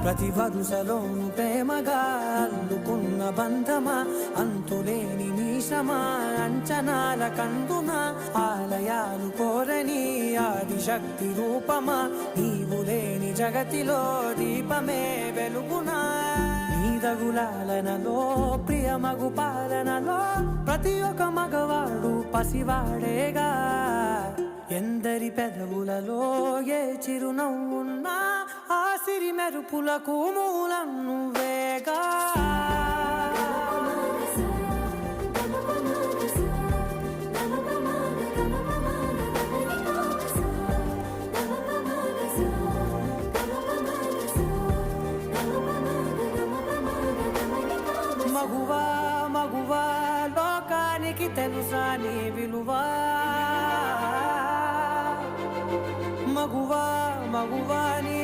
ప్రతి వరుసలోను ప్రేమగా అల్లుకున్న బంధమా, అంతులేని నీశమా అంచనాల కందున, ఆలయాలు కోరని ఆదిశక్తి రూపమా, నీవు లేని జగతిలో దీపమే వెలుగునా. నీదగులాలనలో ప్రియమగు పాలనలో ప్రతి ఒక్క మగవాడు పసివాడేగా. ఎందరి పెదవులలో ఏ చిరునవ్వున్నా ఆ సిరి మెరుపులకు మూలం నువ్వేగా. మగువా మగువా లోకానికి తెలుసా నీ విలువా, మగువా మగువా నీ